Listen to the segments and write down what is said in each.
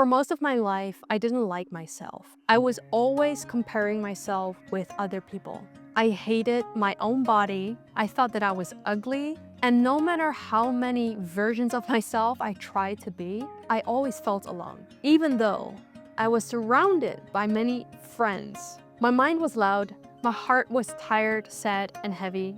For most of my life, I didn't like myself. I was always comparing myself with other people. I hated my own body. I thought that I was ugly. And no matter how many versions of myself I tried to be, I always felt alone. Even though I was surrounded by many friends, my mind was loud, my heart was tired, sad, and heavy.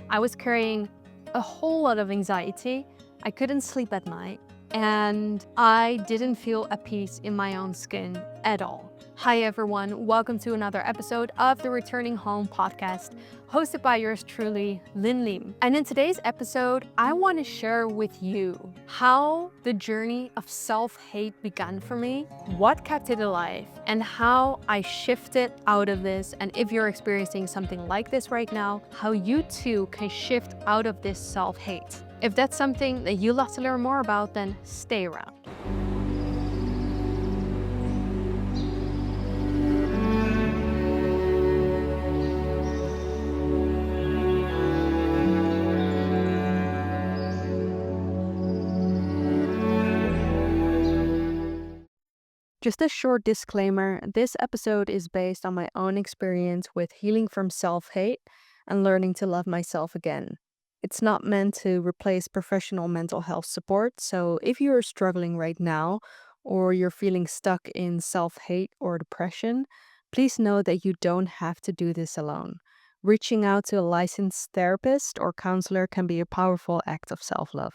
I was carrying a whole lot of anxiety. I couldn't sleep at night. And I didn't feel at peace in my own skin at all. Hi everyone, welcome to another episode of the Returning Home podcast, hosted by yours truly, Lin Lim. And in today's episode, I want to share with you how the journey of self-hate began for me, what kept it alive, and how I shifted out of this. And if you're experiencing something like this right now, how you too can shift out of this self-hate. If that's something that you'd love to learn more about, then stay around. Just a short disclaimer, this episode is based on my own experience with healing from self-hate and learning to love myself again. It's not meant to replace professional mental health support, so if you're struggling right now or you're feeling stuck in self-hate or depression, please know that you don't have to do this alone. Reaching out to a licensed therapist or counselor can be a powerful act of self-love.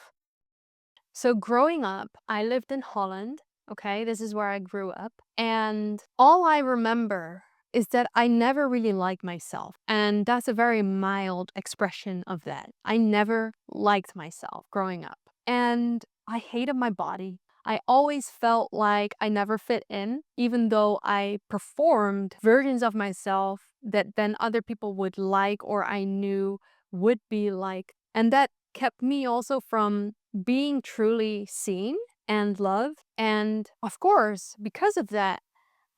So growing up, I lived in Holland. Okay, this is where I grew up. And all I remember is that I never really liked myself. And that's a very mild expression of that. I never liked myself growing up. And I hated my body. I always felt like I never fit in, even though I performed versions of myself that then other people would like or I knew would be like. And that kept me also from being truly seen and loved. And of course, because of that,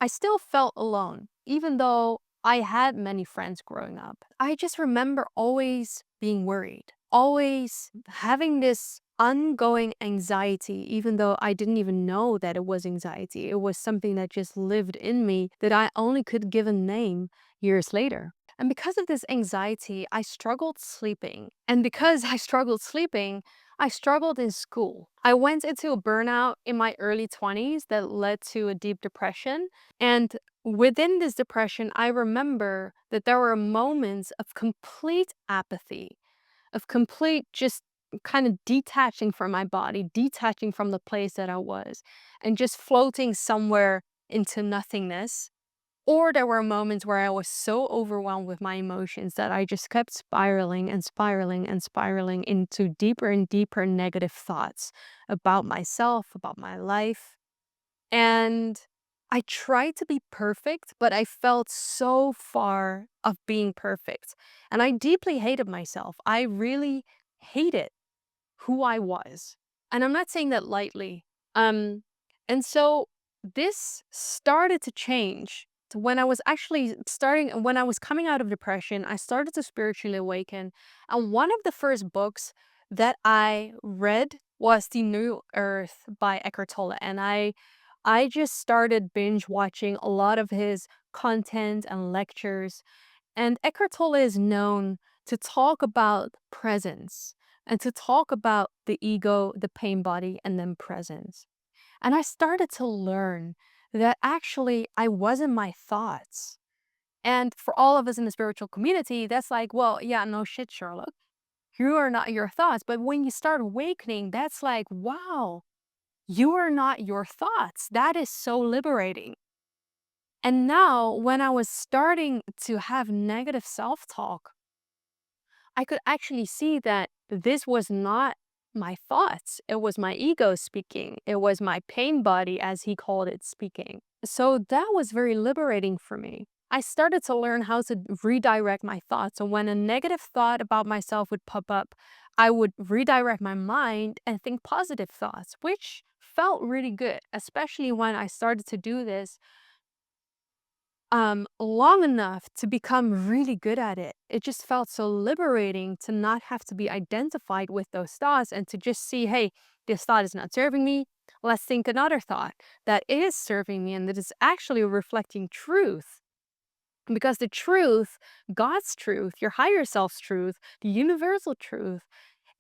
I still felt alone, even though I had many friends growing up. I just remember always being worried, always having this ongoing anxiety, even though I didn't even know that it was anxiety. It was something that just lived in me that I only could give a name years later. And because of this anxiety, I struggled sleeping. And because I struggled sleeping, I struggled in school. I went into a burnout in my early 20s that led to a deep depression. And within this depression, I remember that there were moments of complete apathy, of complete just kind of detaching from my body, detaching from the place that I was, and just floating somewhere into nothingness. Or there were moments where I was so overwhelmed with my emotions that I just kept spiraling and spiraling and spiraling into deeper and deeper negative thoughts about myself, about my life. And I tried to be perfect, but I felt so far of being perfect. And I deeply hated myself. I really hated who I was. And I'm not saying that lightly. And so this started to change to when I was actually when I was coming out of depression, I started to spiritually awaken. And one of the first books that I read was The New Earth by Eckhart Tolle. And I just started binge watching a lot of his content and lectures. And Eckhart Tolle is known to talk about presence and to talk about the ego, the pain body, and then presence. And I started to learn that actually I wasn't my thoughts. And for all of us in the spiritual community, that's like, well, yeah, no shit, Sherlock. You are not your thoughts. But when you start awakening, that's like, wow, you are not your thoughts. That is so liberating. And now, when I was starting to have negative self talk, I could actually see that this was not my thoughts. It was my ego speaking. It was my pain body, as he called it, speaking. So that was very liberating for me. I started to learn how to redirect my thoughts. So when a negative thought about myself would pop up, I would redirect my mind and think positive thoughts, which felt really good, especially when I started to do this long enough to become really good at it. It just felt so liberating to not have to be identified with those thoughts and to just see, hey, this thought is not serving me. Let's think another thought that is serving me and that is actually reflecting truth. Because the truth, God's truth, your higher self's truth, the universal truth,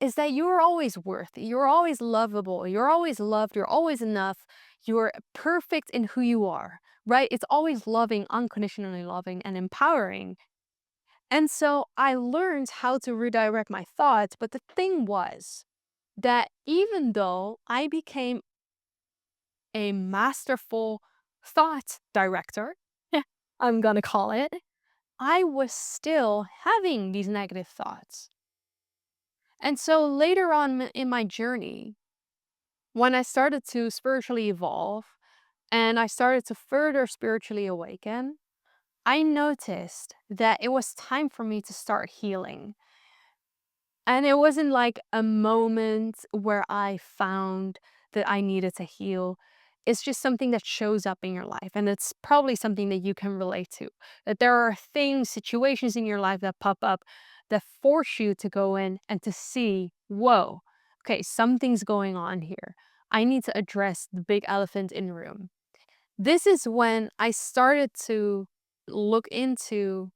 is that you're always worthy, you're always lovable, you're always loved, you're always enough, you're perfect in who you are, right? It's always loving, unconditionally loving, and empowering. And so I learned how to redirect my thoughts. But the thing was that even though I became a masterful thought director, I'm gonna call it, I was still having these negative thoughts. And so later on in my journey, when I started to spiritually evolve and I started to further spiritually awaken, I noticed that it was time for me to start healing. And it wasn't like a moment where I found that I needed to heal. It's just something that shows up in your life. And it's probably something that you can relate to. That there are things, situations in your life that pop up that force you to go in and to see, whoa, okay, something's going on here. I need to address the big elephant in the room. This is when I started to look into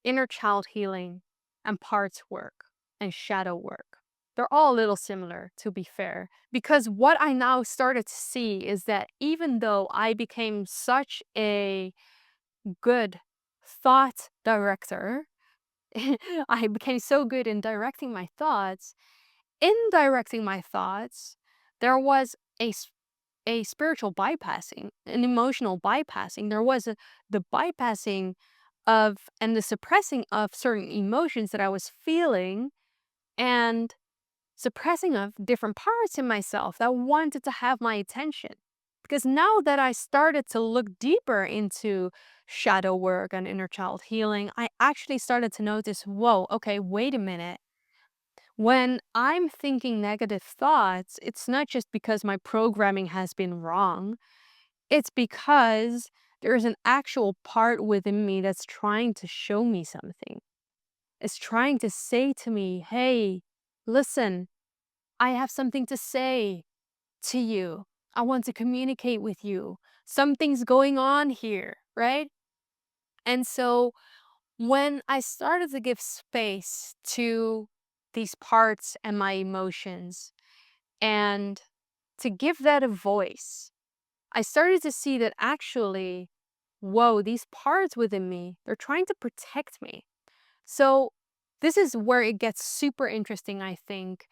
inner child healing and parts work and shadow work. They're all a little similar, to be fair, because what I now started to see is that even though I became such a good thought director, I became so good in directing my thoughts. In directing my thoughts, there was a spiritual bypassing, an emotional bypassing. There was the bypassing of and the suppressing of certain emotions that I was feeling, and suppressing of different parts in myself that wanted to have my attention. Because now that I started to look deeper into shadow work and inner child healing, I actually started to notice, whoa, okay, wait a minute. When I'm thinking negative thoughts, it's not just because my programming has been wrong. It's because there's an actual part within me that's trying to show me something. It's trying to say to me, hey, listen, I have something to say to you. I want to communicate with you. Something's going on here, right? And so when I started to give space to these parts and my emotions and to give that a voice, I started to see that actually, whoa, these parts within me, they're trying to protect me. So this is where it gets super interesting, I think,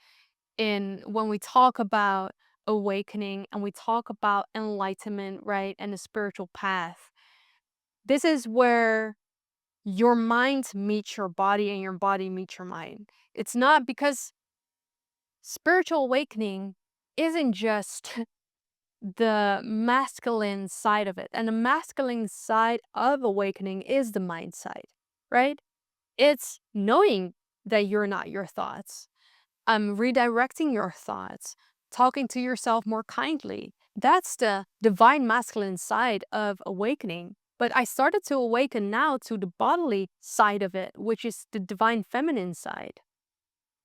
in when we talk about awakening and we talk about enlightenment, right, and the spiritual path. This is where your mind meets your body and your body meets your mind. It's not because spiritual awakening isn't just the masculine side of it. And the masculine side of awakening is the mind side, right? It's knowing that you're not your thoughts, redirecting your thoughts, talking to yourself more kindly. That's the divine masculine side of awakening. But I started to awaken now to the bodily side of it, which is the divine feminine side.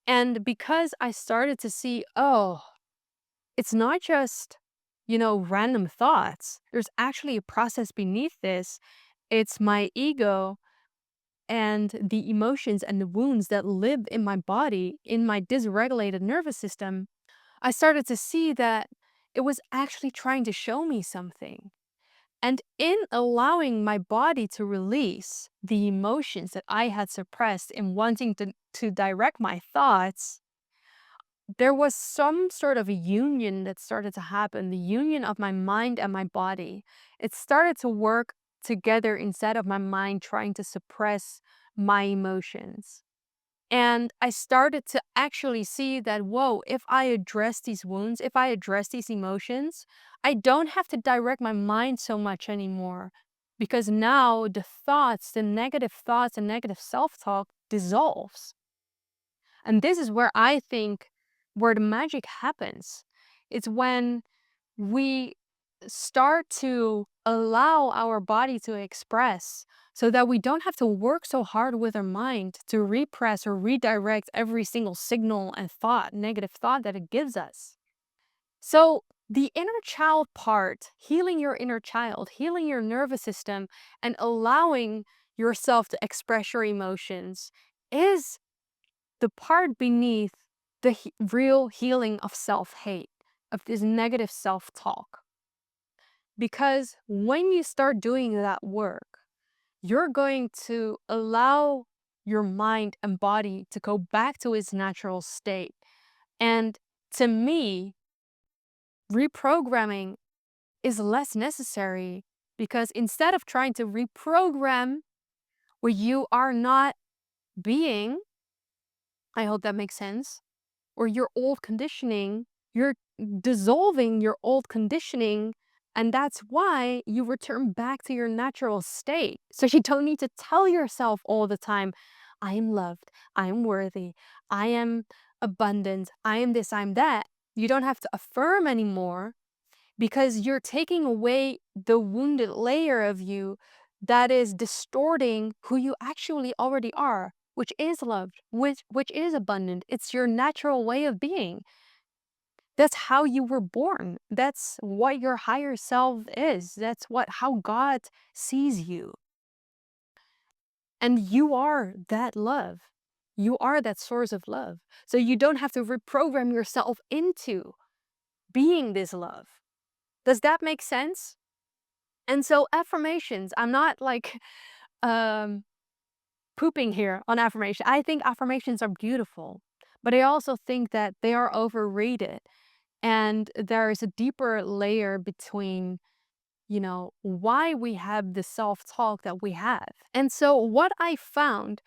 And because I started to see, oh, it's not just, random thoughts. There's actually a process beneath this. It's my ego and the emotions and the wounds that live in my body, in my dysregulated nervous system. I started to see that it was actually trying to show me something. And in allowing my body to release the emotions that I had suppressed in wanting to direct my thoughts, there was some sort of a union that started to happen, the union of my mind and my body. It started to work together instead of my mind trying to suppress my emotions. And I started to actually see that, whoa, if I address these wounds, if I address these emotions, I don't have to direct my mind so much anymore. Because now the thoughts, the negative thoughts and negative self talk dissolves. And this is where I think where the magic happens. It's when we start to allow our body to express so that we don't have to work so hard with our mind to repress or redirect every single signal and thought, negative thought that it gives us. So The inner child part, healing your inner child, healing your nervous system, and allowing yourself to express your emotions is the part beneath the real healing of self-hate, of this negative self-talk. Because when you start doing that work, you're going to allow your mind and body to go back to its natural state. And to me, reprogramming is less necessary, because instead of trying to reprogram where you are not being, I hope that makes sense, or your old conditioning, you're dissolving your old conditioning. And that's why you return back to your natural state. So you don't need to tell yourself all the time, I am loved, I am worthy, I am abundant, I am this, I'm that. You don't have to affirm anymore, because you're taking away the wounded layer of you that is distorting who you actually already are, which is loved, which is abundant. It's your natural way of being. That's how you were born. That's what your higher self is. That's how God sees you. And you are that love. You are that source of love. So you don't have to reprogram yourself into being this love. Does that make sense? And so affirmations, I'm not like um, pooping here on affirmation. I think affirmations are beautiful, but I also think that they are overrated. And there is a deeper layer between, why we have the self-talk that we have. And so what I found,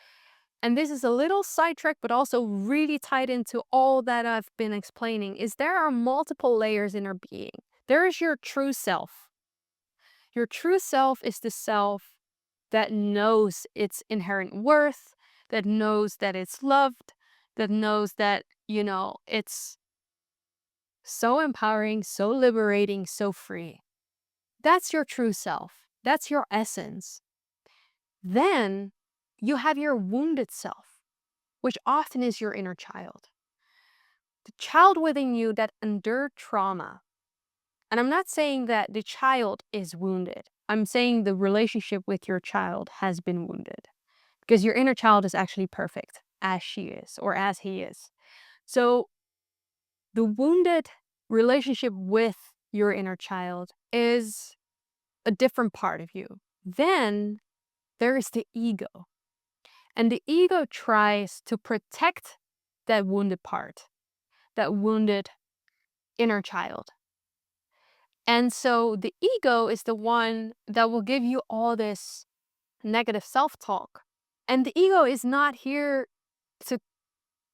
and this is a little sidetrack, but also really tied into all that I've been explaining, is there are multiple layers in our being. There is your true self. Your true self is the self that knows its inherent worth, that knows that it's loved, that knows that, it's so empowering, so liberating, so free. That's your true self. That's your essence. Then you have your wounded self, which often is your inner child. The child within you that endured trauma. And I'm not saying that the child is wounded. I'm saying the relationship with your child has been wounded, because your inner child is actually perfect as she is or as he is. So the wounded relationship with your inner child is a different part of you. Then there is the ego. And the ego tries to protect that wounded part, that wounded inner child. And so the ego is the one that will give you all this negative self-talk. And the ego is not here to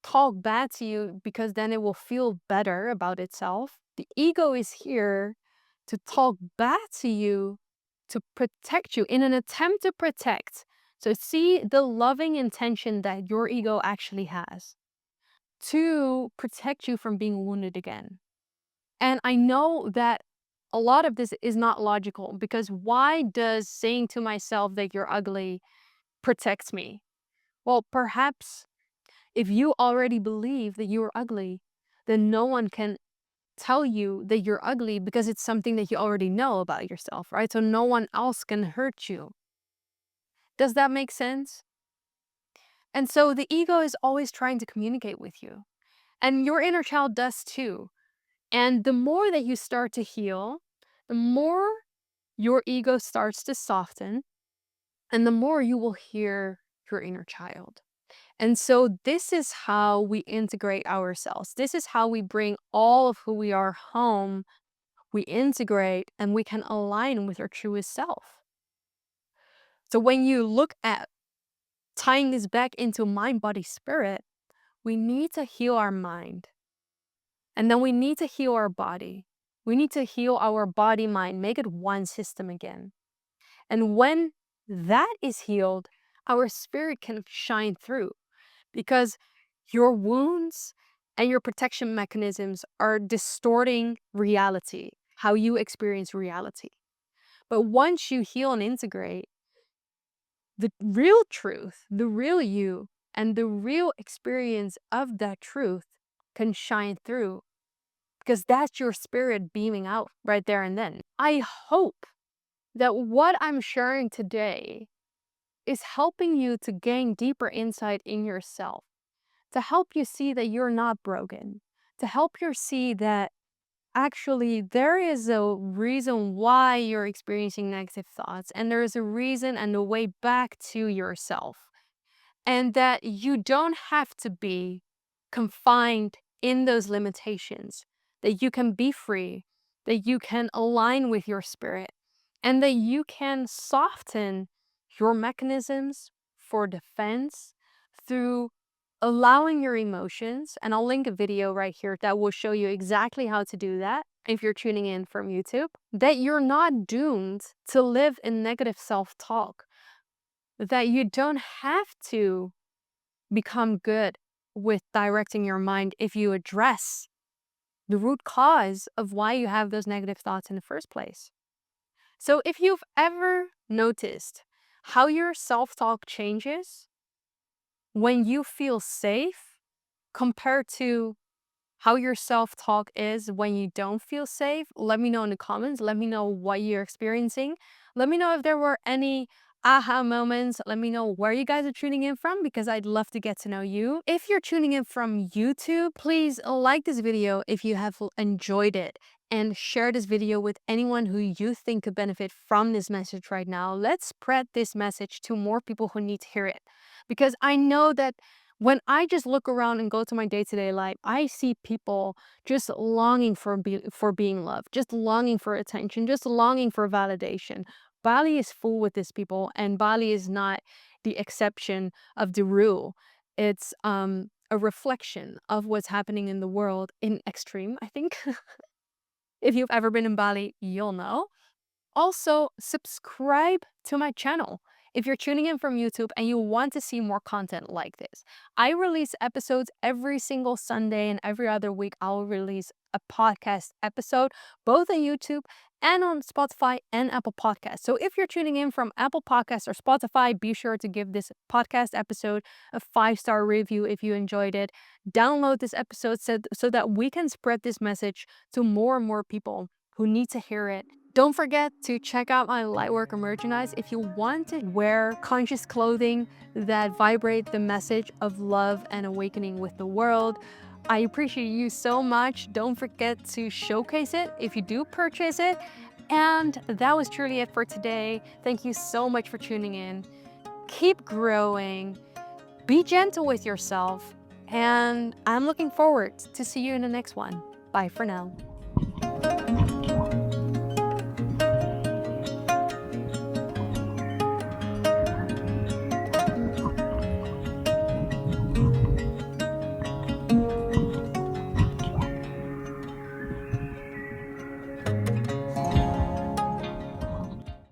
talk bad to you because then it will feel better about itself. The ego is here to talk bad to you, to protect you in an attempt to protect. So see the loving intention that your ego actually has to protect you from being wounded again. And I know that a lot of this is not logical, because why does saying to myself that you're ugly protect me? Well, perhaps if you already believe that you're ugly, then no one can tell you that you're ugly, because it's something that you already know about yourself, right? So no one else can hurt you. Does that make sense? And so the ego is always trying to communicate with you. And your inner child does too. And the more that you start to heal, the more your ego starts to soften, and the more you will hear your inner child. And so this is how we integrate ourselves. This is how we bring all of who we are home. We integrate and we can align with our truest self. So when you look at tying this back into mind, body, spirit, we need to heal our mind. And then we need to heal our body. We need to heal our body, mind, make it one system again. And when that is healed, our spirit can shine through, because your wounds and your protection mechanisms are distorting reality, how you experience reality. But once you heal and integrate, the real truth, the real you, and the real experience of that truth can shine through. because that's your spirit beaming out right there and then. I hope that what I'm sharing today is helping you to gain deeper insight in yourself, to help you see that you're not broken, to help you see that actually there is a reason why you're experiencing negative thoughts, and there is a reason and a way back to yourself, and that you don't have to be confined in those limitations, that you can be free, that you can align with your spirit, and that you can soften your mechanisms for defense through allowing your emotions. And I'll link a video right here that will show you exactly how to do that if you're tuning in from YouTube, that you're not doomed to live in negative self-talk, that you don't have to become good with directing your mind if you address the root cause of why you have those negative thoughts in the first place. So if you've ever noticed how your self-talk changes when you feel safe compared to how your self-talk is when you don't feel safe, let me know in the comments. Let me know what you're experiencing. Let me know if there were any aha moments. Let me know where you guys are tuning in from, because I'd love to get to know you. If you're tuning in from YouTube, please like this video if you have enjoyed it, and share this video with anyone who you think could benefit from this message right now. Let's spread this message to more people who need to hear it, because I know that when I just look around and go to my day-to-day life, I see people just longing for being loved, just longing for attention, just longing for validation. Bali is full with these people, and Bali is not the exception of the rule. It's a reflection of what's happening in the world in extreme, I think. If you've ever been in Bali, you'll know. Also, subscribe to my channel if you're tuning in from YouTube and you want to see more content like this. I release episodes every single Sunday, and every other week I'll release a podcast episode, both on YouTube and on Spotify and Apple Podcasts. So if you're tuning in from Apple Podcasts or Spotify, be sure to give this podcast episode a 5-star review if you enjoyed it. Download this episode so that we can spread this message to more and more people who need to hear it. Don't forget to check out my Lightworker merchandise if you want to wear conscious clothing that vibrate the message of love and awakening with the world. I appreciate you so much. Don't forget to showcase it if you do purchase it. And that was truly it for today. Thank you so much for tuning in. Keep growing. Be gentle with yourself. And I'm looking forward to see you in the next one. Bye for now.